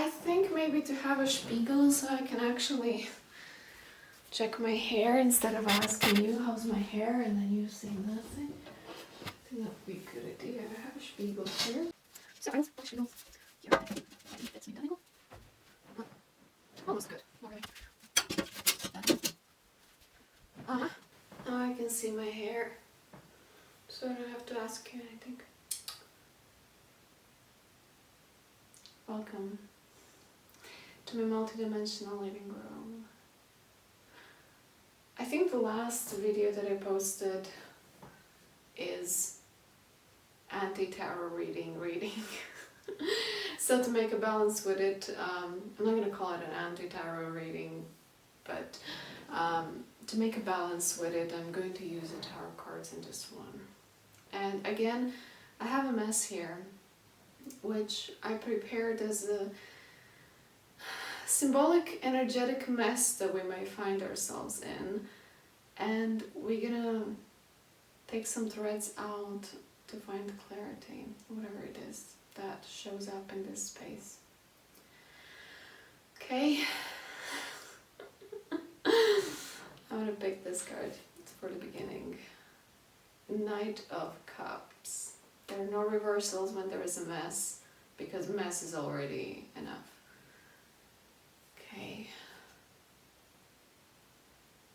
I think maybe to have a spiegel so I can actually check my hair instead of asking you how's my hair and then you say nothing. I think that would be a good idea. I have a spiegel here. So I spiegel. Yeah. That's me done. Almost good. Not really. Now I can see my hair. So I don't have to ask you anything. Welcome to my multidimensional living room. I think the last video that I posted is anti-tarot reading. So to make a balance with it, I'm not going to call it an anti-tarot reading, but to make a balance with it, I'm going to use the tarot cards in this one. And again, I have a mess here, which I prepared as a symbolic, energetic mess that we may find ourselves in. And we're gonna take some threads out to find clarity, whatever it is that shows up in this space. Okay. I'm gonna pick this card. It's for the beginning. Knight of Cups. There are no reversals when there is a mess, because mess is already enough. Okay.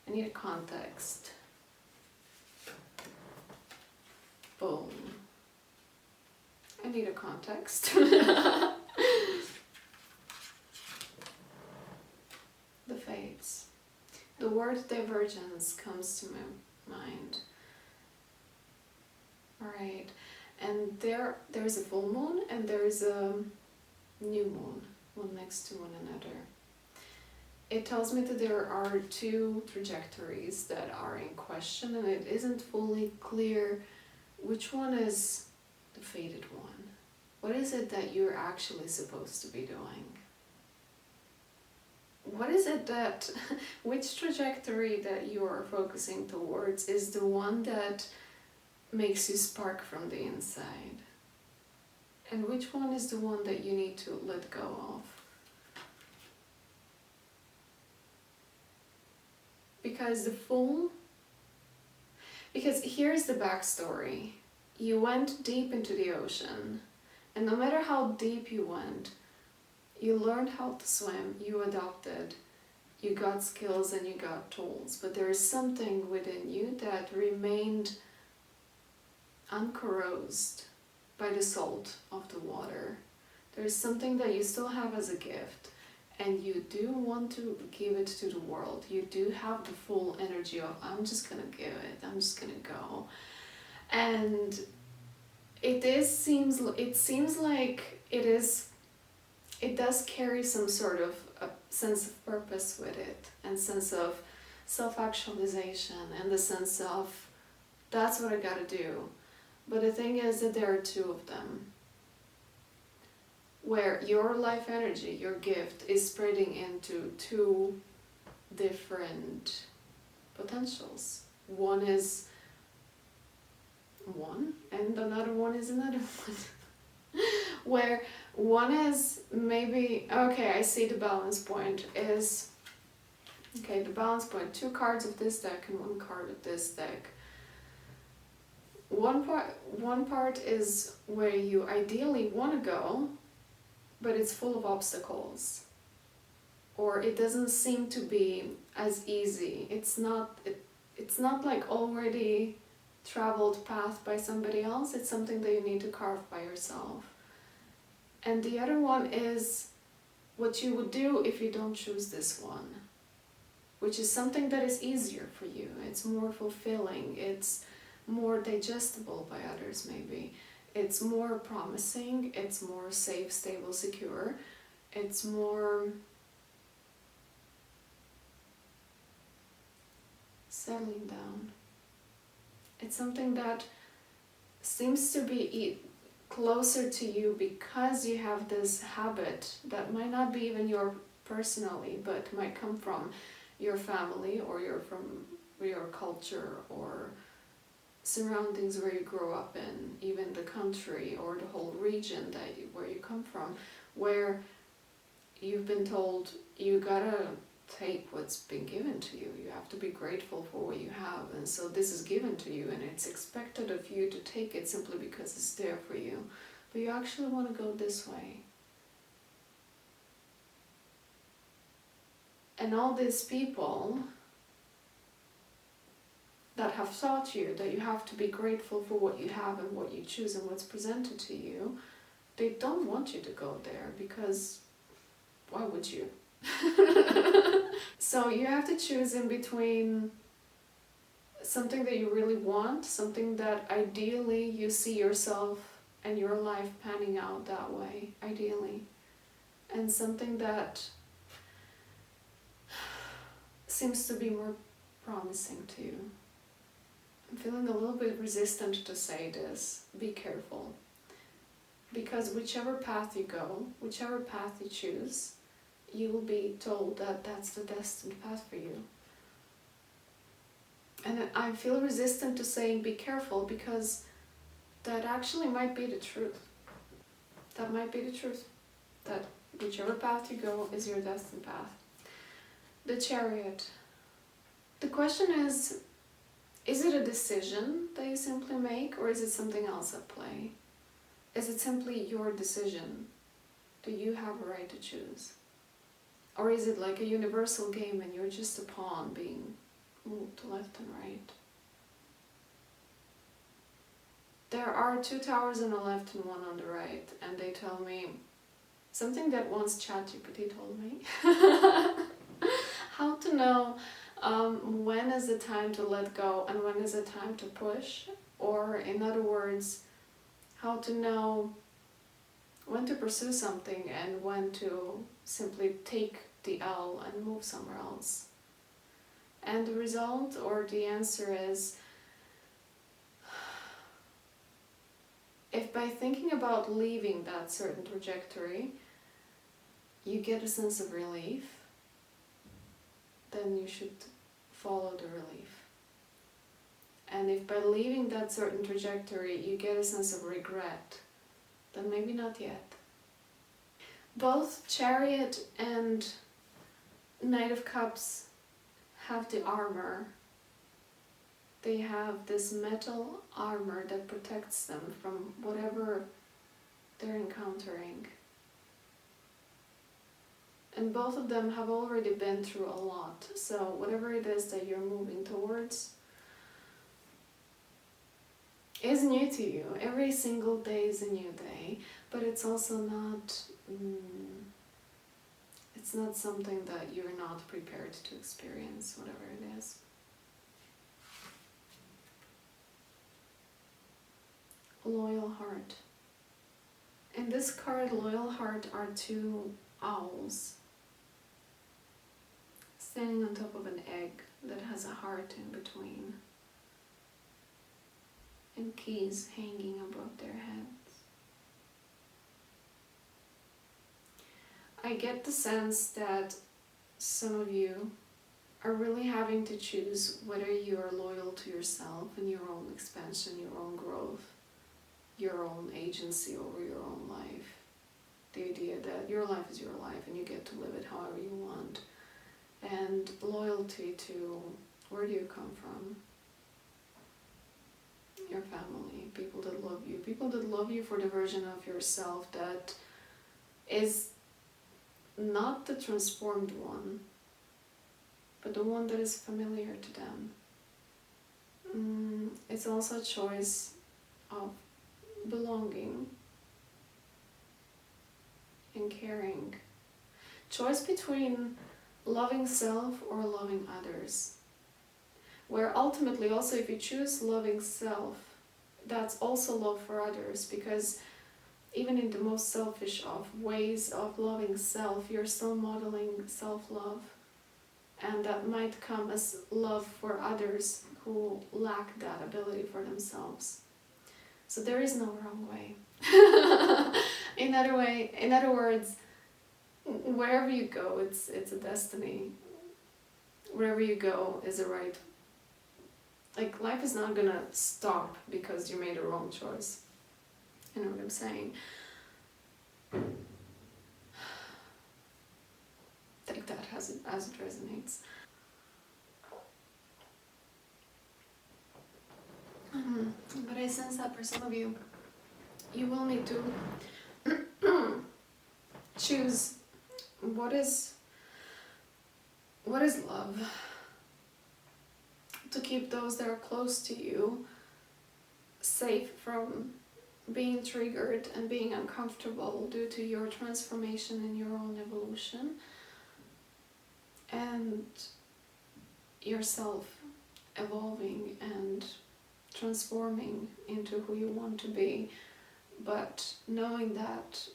I need a context. Boom. I need a context. The Fates. The word divergence comes to my mind. Alright. And there's a full moon and there's a new moon, one next to one another. It tells me that there are two trajectories that are in question, and it isn't fully clear which one is the fated one. What is it that you're actually supposed to be doing? What is it that, which trajectory that you are focusing towards is the one that makes you spark from the inside? And which one is the one that you need to let go of? Because here's the backstory. You went deep into the ocean, and no matter how deep you went, you learned how to swim, you adopted, you got skills and you got tools, but there is something within you that remained uncorrosed by the salt of the water. There is something that you still have as a gift, and you do want to give it to the world. You do have the full energy of, I'm just gonna give it, I'm just gonna go. And it seems like it does carry some sort of a sense of purpose with it, and sense of self-actualization, and the sense of, that's what I gotta do. But the thing is that there are two of them, where your life energy, your gift, is spreading into two different potentials. One is one, and another one is another one. Where one is maybe, okay, I see the balance point is, okay, the balance point, 2 cards of this deck and 1 card of this deck. One part is where you ideally want to go, but it's full of obstacles, or it doesn't seem to be as easy. It's not like already traveled path by somebody else. It's something that you need to carve by yourself. And the other one is what you would do if you don't choose this one, which is something that is easier for you. It's more fulfilling, it's more digestible by others maybe. It's more promising, it's more safe, stable, secure. It's more settling down. It's something that seems to be closer to you because you have this habit that might not be even your personally, but might come from your family, or from your culture, or surroundings where you grow up in, even the country or the whole region where you come from, where you've been told you gotta take what's been given to you. You have to be grateful for what you have, and so this is given to you and it's expected of you to take it simply because it's there for you. But you actually want to go this way. And all these people that have taught you that you have to be grateful for what you have and what you choose and what's presented to you, they don't want you to go there, because why would you? So you have to choose in between something that you really want, something that ideally you see yourself and your life panning out that way, ideally, and something that seems to be more promising to you. I'm feeling a little bit resistant to say this. Be careful. Because whichever path you go, whichever path you choose, you will be told that that's the destined path for you. And I feel resistant to saying be careful, because that actually might be the truth. That might be the truth. That whichever path you go is your destined path. The Chariot. The question is it a decision that you simply make, or is it something else at play? Is it simply your decision? Do you have a right to choose? Or is it like a universal game and you're just a pawn being moved to left and right? There are 2 towers on the left and 1 on the right, and they tell me something that once ChatGPT told me. How to know when is the time to let go and when is the time to push, or in other words, how to know when to pursue something and when to simply take the L and move somewhere else. And the result, or the answer, is if by thinking about leaving that certain trajectory you get a sense of relief, then you should follow the relief. And if by leaving that certain trajectory you get a sense of regret, then maybe not yet. Both Chariot and Knight of Cups have the armor. They have this metal armor that protects them from whatever they're encountering. And both of them have already been through a lot. So whatever it is that you're moving towards is new to you. Every single day is a new day, but it's also not, it's not something that you're not prepared to experience, whatever it is. Loyal Heart. In this card, Loyal Heart, are 2 owls standing on top of an egg that has a heart in between, and keys hanging above their heads. I get the sense that some of you are really having to choose whether you are loyal to yourself and your own expansion, your own growth, your own agency over your own life. The idea that your life is your life and you get to live it however you want. And loyalty to, where do you come from? Your family, people that love you for the version of yourself that is not the transformed one, but the one that is familiar to them. It's also a choice of belonging and caring. Choice between loving self or loving others. Where ultimately also, if you choose loving self, that's also love for others, because even in the most selfish of ways of loving self, you're still modeling self-love, and that might come as love for others who lack that ability for themselves. So there is no wrong way. In other words, wherever you go, it's a destiny. Wherever you go is a right. Like, life is not gonna stop because you made a wrong choice. You know what I'm saying? as it resonates. But I sense that for some of you, you will need to choose what is love, to keep those that are close to you safe from being triggered and being uncomfortable due to your transformation and your own evolution, and yourself evolving and transforming into who you want to be, but knowing that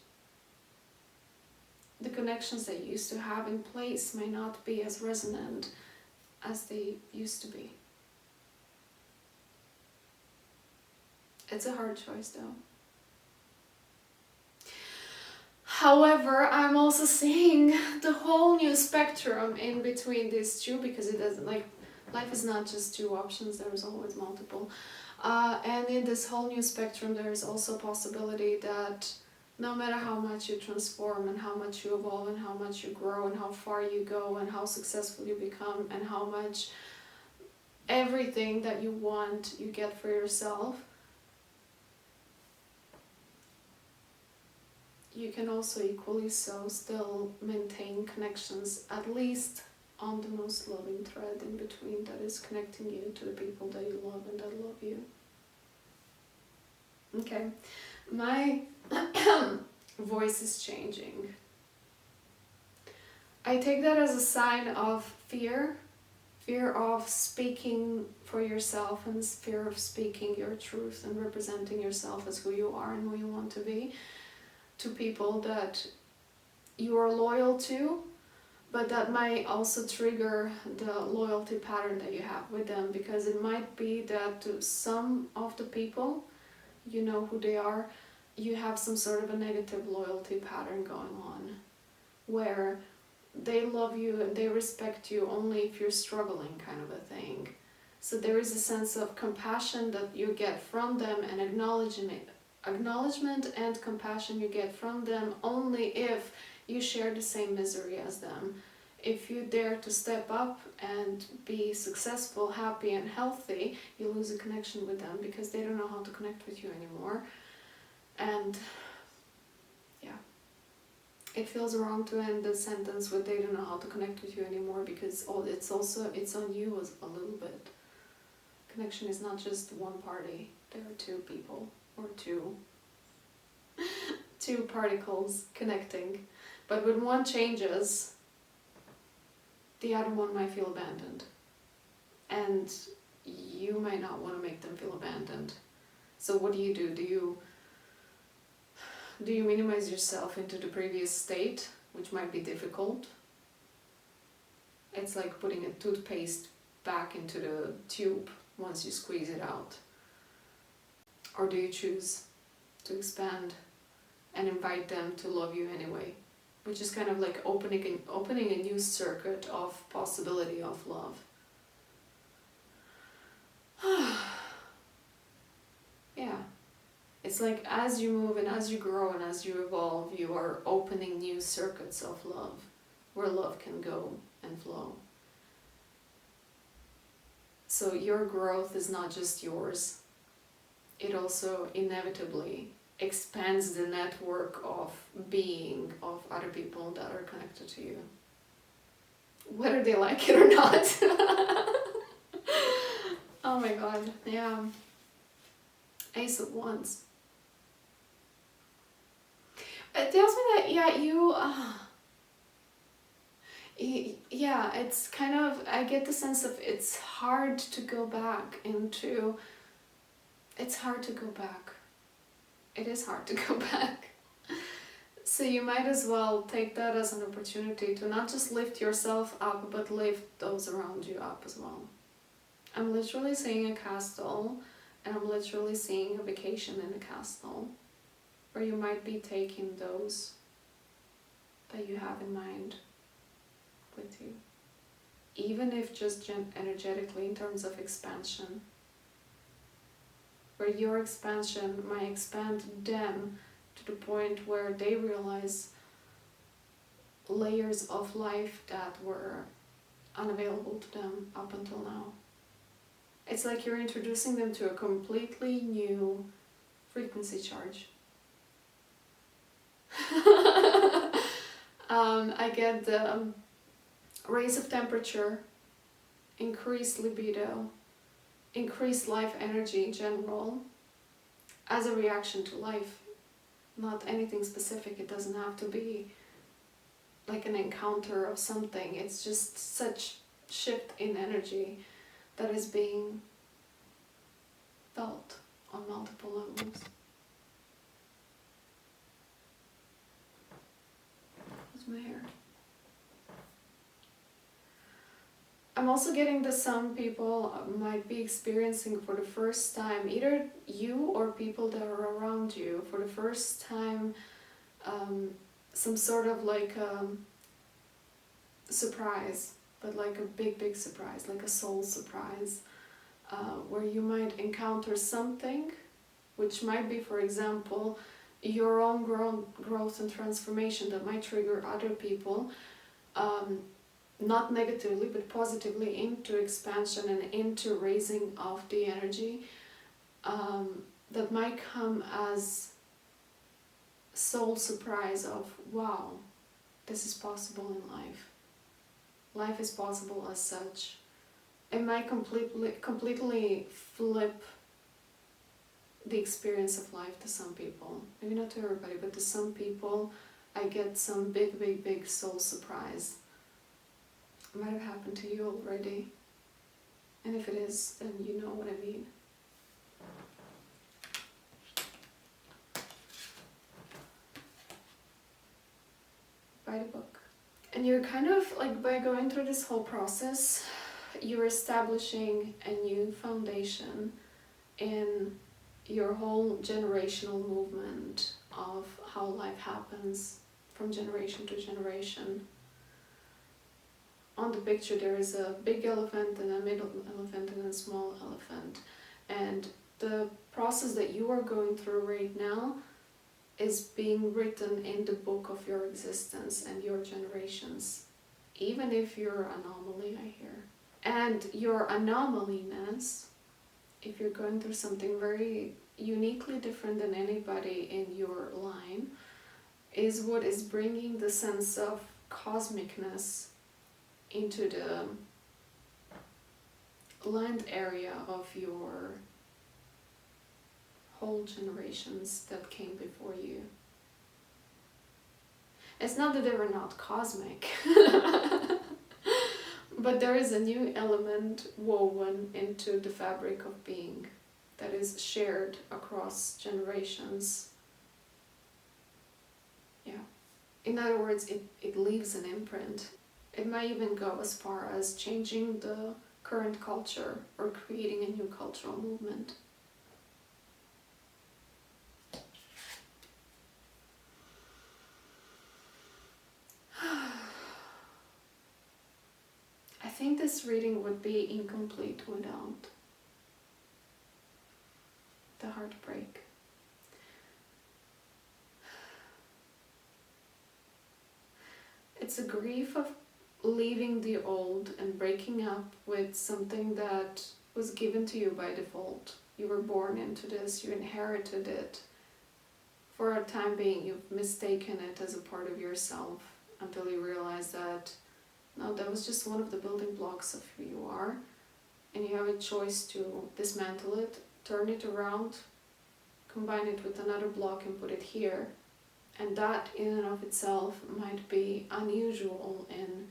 the connections that you used to have in place may not be as resonant as they used to be. It's a hard choice though. However, I'm also seeing the whole new spectrum in between these two, because it doesn't, like, life is not just two options, there's always multiple. And in this whole new spectrum, there is also a possibility that no matter how much you transform and how much you evolve and how much you grow and how far you go and how successful you become and how much everything that you want you get for yourself, you can also equally so still maintain connections, at least on the most loving thread in between that is connecting you to the people that you love and that love you. Okay, my voice is changing. I take that as a sign of fear of speaking for yourself and fear of speaking your truth and representing yourself as who you are and who you want to be to people that you are loyal to, but that might also trigger the loyalty pattern that you have with them, because it might be that to some of the people, you know who they are, you have some sort of a negative loyalty pattern going on, where they love you and they respect you only if you're struggling, kind of a thing. So there is a sense of compassion that you get from them and acknowledgement and compassion you get from them only if you share the same misery as them. If you dare to step up and be successful, happy and healthy, you lose a connection with them because they don't know how to connect with you anymore. And yeah, it feels wrong to end the sentence with they don't know how to connect with you anymore, because it's on you as a little bit. Connection is not just one party, there are two people or two particles connecting. But when one changes, the other one might feel abandoned. And you might not want to make them feel abandoned. So what do? Do you minimize yourself into the previous state, which might be difficult? It's like putting a toothpaste back into the tube once you squeeze it out. Or do you choose to expand and invite them to love you anyway? Which is kind of like opening a new circuit of possibility of love. Yeah. It's like as you move and as you grow and as you evolve, you are opening new circuits of love, where love can go and flow. So your growth is not just yours. It also inevitably expands the network of being of other people that are connected to you, whether they like it or not. Oh my god, yeah. Ace of Wands. It tells me that, yeah, it's kind of, I get the sense of it's hard to go back. It is hard to go back. So you might as well take that as an opportunity to not just lift yourself up, but lift those around you up as well. I'm literally seeing a castle, and I'm literally seeing a vacation in a castle, where you might be taking those that you have in mind with you. Even if just energetically in terms of expansion. Where your expansion might expand them to the point where they realize layers of life that were unavailable to them up until now. It's like you're introducing them to a completely new frequency charge. I get the raise of temperature, increased libido, increased life energy in general as a reaction to life. Not anything specific. It doesn't have to be like an encounter of something. It's just such shift in energy that is being felt on multiple levels. What's my hair? I'm also getting that some people might be experiencing for the first time, either you or people that are around you, for the first time, some sort of like surprise, but like a big surprise, like a soul surprise, where you might encounter something which might be, for example, your own growth and transformation that might trigger other people, not negatively but positively, into expansion and into raising of the energy, that might come as soul surprise of, wow, this is possible in life. Life is possible as such. It might completely flip the experience of life to some people. Maybe not to everybody, but to some people I get some big soul surprise. It might have happened to you already. And if it is, then you know what I mean. Buy the book. And you're kind of like, by going through this whole process, you're establishing a new foundation in your whole generational movement of how life happens from generation to generation. On the picture there is a big elephant and a middle elephant and a small elephant. And the process that you are going through right now is being written in the book of your existence and your generations. Even if you're an anomaly, I hear. And your anomaliness, if you're going through something very uniquely different than anybody in your line, is what is bringing the sense of cosmicness into the land area of your whole generations that came before you. It's not that they were not cosmic, but there is a new element woven into the fabric of being that is shared across generations. Yeah. In other words, it leaves an imprint. It might even go as far as changing the current culture or creating a new cultural movement. I think this reading would be incomplete without the heartbreak. It's a grief of leaving the old and breaking up with something that was given to you by default. You were born into this, you inherited it. For a time being, you've mistaken it as a part of yourself until you realize that no, that was just one of the building blocks of who you are, and you have a choice to dismantle it, turn it around, combine it with another block and put it here. And that in and of itself might be unusual in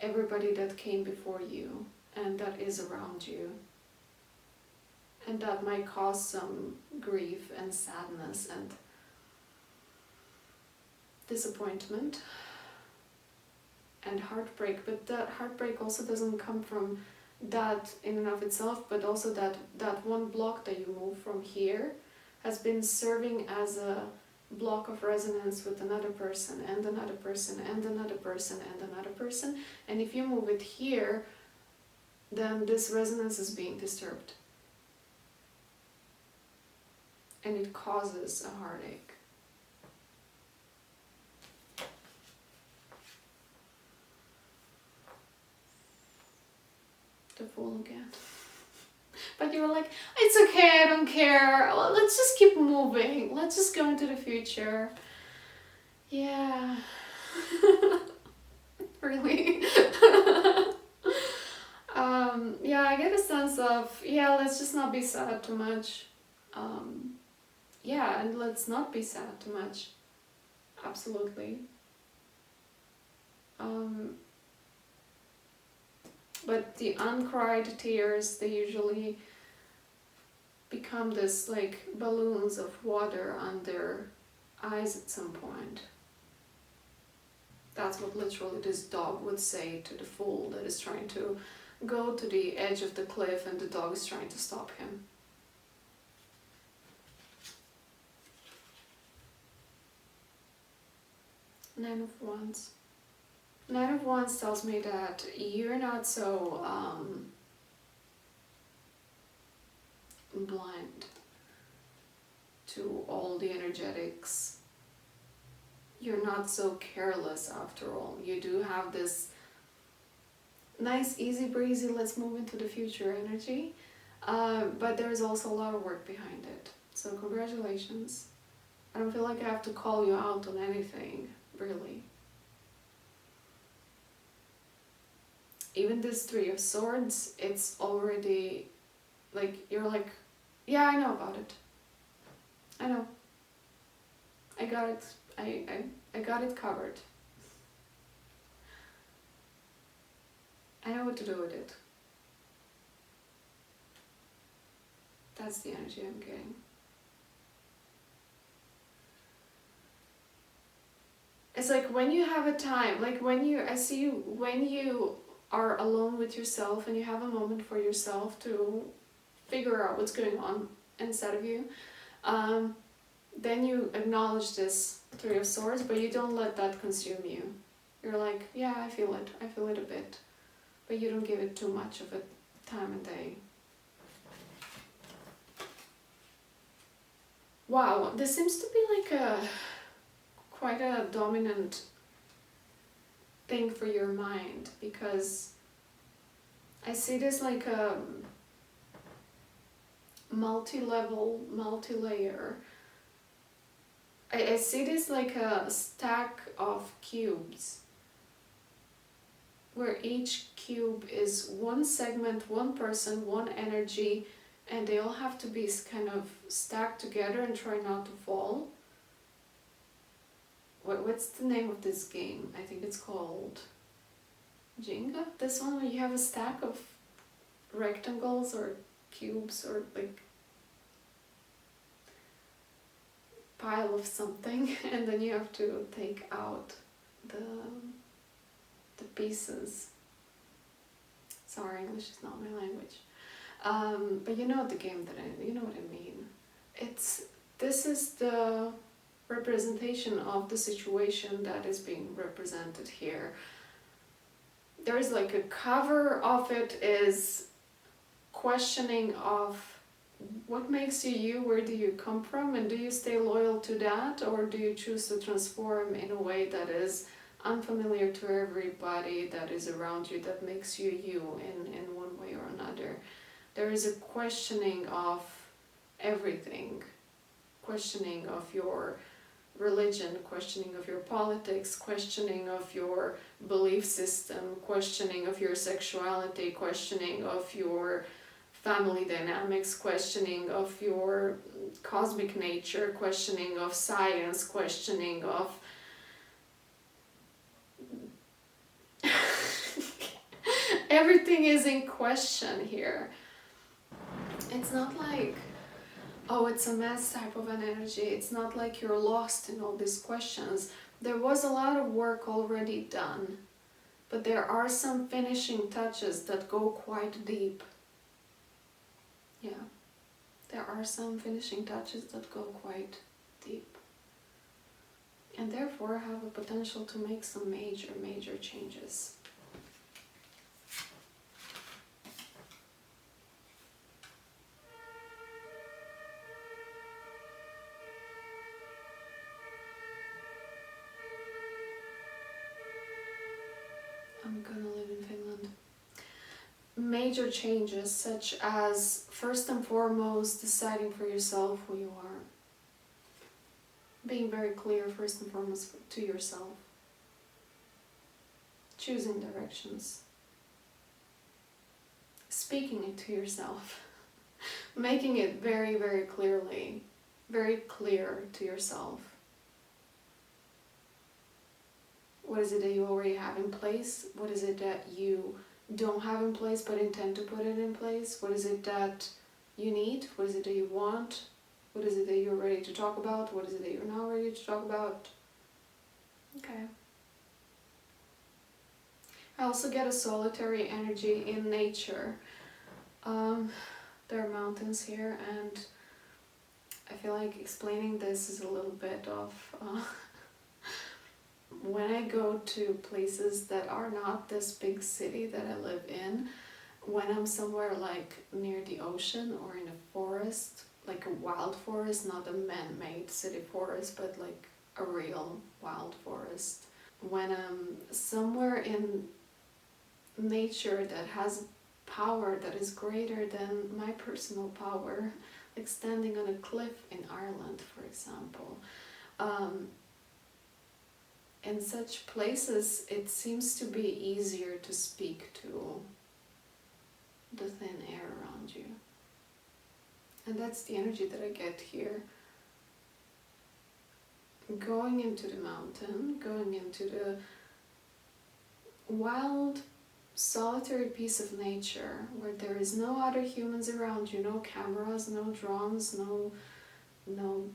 everybody that came before you and that is around you. And that might cause some grief and sadness and disappointment and heartbreak. But that heartbreak also doesn't come from that in and of itself, but also that one block that you move from here has been serving as a block of resonance with another person and another person and another person and another person. And if you move it here, then this resonance is being disturbed. And it causes a heartache. the Fool again. But you were like, it's okay, I don't care. Let's just keep moving. Let's just go into the future. Yeah. Really? Yeah, I get a sense of, yeah, let's just not be sad too much. Yeah, and let's not be sad too much. Absolutely. But the uncried tears, they usually become this like balloons of water under eyes at some point. That's what literally this dog would say to the Fool that is trying to go to the edge of the cliff, and the dog is trying to stop him. Nine of Wands. Nine of Wands tells me that you're not so blind to all the energetics. You're not so careless after all. You do have this nice, easy breezy, let's move into the future energy. But there's also a lot of work behind it. So congratulations. I don't feel like I have to call you out on anything, really. Even this Three of Swords, it's already like, you're like, yeah, I know about it. I know. I got it. I got it covered. I know what to do with it. That's the energy I'm getting. It's like when you have a time, like I see you, when you are alone with yourself and you have a moment for yourself to figure out what's going on inside of you, then you acknowledge this Three of Swords, but you don't let that consume you. You're like, yeah, I feel it a bit, but you don't give it too much of a time and day. Wow, this seems to be like quite a dominant thing for your mind, because I see this like a multi-level, multi-layer. I see this like a stack of cubes, where each cube is one segment, one person, one energy, and they all have to be kind of stacked together and try not to fall. What's the name of this game? I think it's called Jenga? This one where you have a stack of rectangles or cubes or like pile of something, and then you have to take out the pieces. Sorry, English is not my language. But you know the game you know what I mean. This is the representation of the situation that is being represented here. There is like a cover of it is questioning of what makes you you, where do you come from, and do you stay loyal to that, or do you choose to transform in a way that is unfamiliar to everybody that is around you, that makes you you in one way or another. There is a questioning of everything, questioning of your religion, questioning of your politics, questioning of your belief system, questioning of your sexuality, questioning of your family dynamics, questioning of your cosmic nature, questioning of science, questioning of everything is in question here. It's not like, oh, it's a mess type of an energy. It's not like you're lost in all these questions. There was a lot of work already done, but there are some finishing touches that go quite deep. Yeah, there are some finishing touches that go quite deep, and therefore have a potential to make some major changes. I'm gonna live in Finland. major changes, such as first and foremost deciding for yourself who you are. Being very clear first and foremost to yourself. Choosing directions. Speaking it to yourself. Making it very, very clearly, very clear to yourself. What is it that you already have in place? What is it that you don't have in place but intend to put it in place? What is it that you need? What is it that you want? What is it that you're ready to talk about? What is it that you're not ready to talk about? Okay. I also get a solitary energy in nature. There are mountains here, and I feel like explaining this is a little bit of... when I go to places that are not this big city that I live in, when I'm somewhere like near the ocean or in a forest, like a wild forest, not a man-made city forest, but like a real wild forest. When I'm somewhere in nature that has power that is greater than my personal power, like standing on a cliff in Ireland, for example. In such places, it seems to be easier to speak to the thin air around you. And that's the energy that I get here. Going into the mountain, going into the wild, solitary piece of nature where there is no other humans around you, no cameras, no drones, no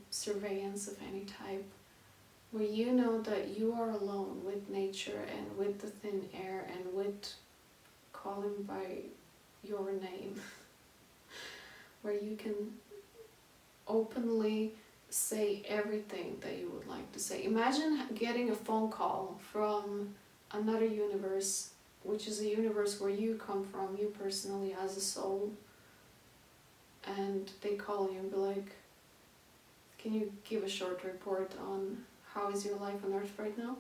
surveillance of any type. Where you know that you are alone with nature and with the thin air and with calling by your name. Where you can openly say everything that you would like to say. Imagine getting a phone call from another universe, which is a universe where you come from, you personally as a soul, and they call you and be like, can you give a short report on how is your life on Earth right now?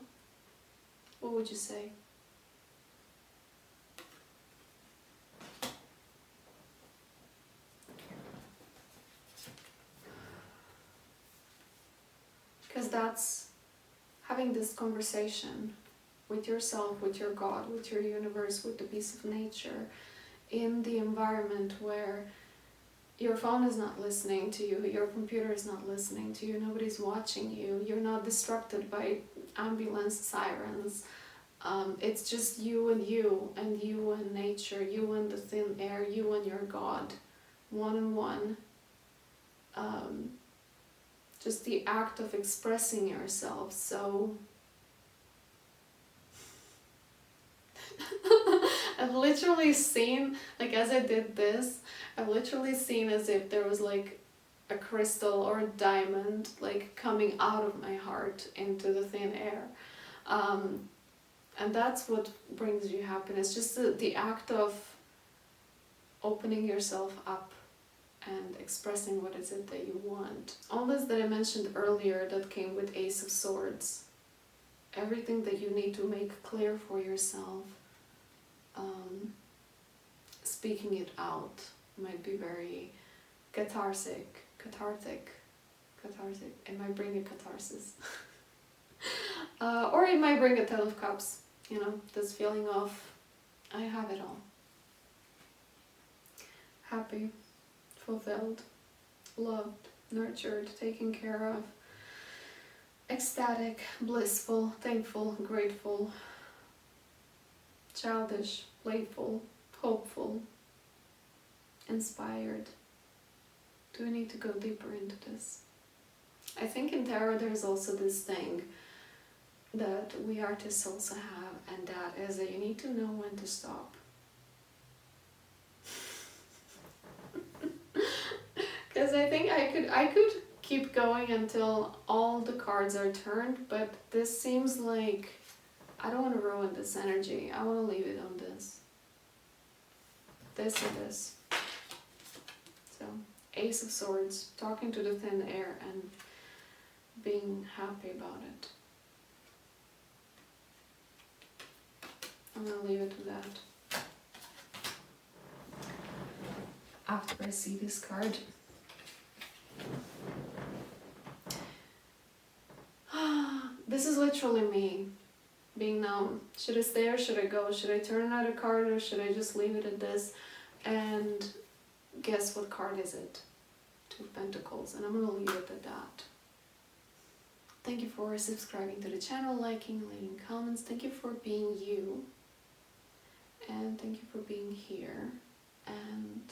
What would you say? Because that's having this conversation with yourself, with your God, with your universe, with the piece of nature, in the environment where your phone is not listening to you, your computer is not listening to you, nobody's watching you, you're not distracted by ambulance sirens. It's just you and nature, you and the thin air, you and your God, one-on-one. Just the act of expressing yourself. So I've literally seen, like as I did this, I've literally seen as if there was like a crystal or a diamond like coming out of my heart into the thin air. And that's what brings you happiness, just the act of opening yourself up and expressing what is it that you want. All this that I mentioned earlier that came with Ace of Swords. Everything that you need to make clear for yourself. Speaking it out might be very cathartic. It might bring a catharsis. Or it might bring a Ten of Cups. You know, this feeling of, I have it all. Happy, fulfilled, loved, nurtured, taken care of, ecstatic, blissful, thankful, grateful, childish, playful, hopeful, inspired. Do we need to go deeper into this? I think in tarot there's also this thing that we artists also have, and that is that you need to know when to stop. Because I think I could keep going until all the cards are turned, but this seems like I don't want to ruin this energy. I want to leave it on this. This and this. So, Ace of Swords, talking to the thin air and being happy about it. I'm gonna leave it to that. after I see this card. This is literally me being known. Should I stay or should I go? Should I turn another card or should I just leave it at this? And guess what card is it? Two of Pentacles, and I'm gonna leave it at that. Thank you for subscribing to the channel, liking, leaving comments. Thank you for being you. And thank you for being here. And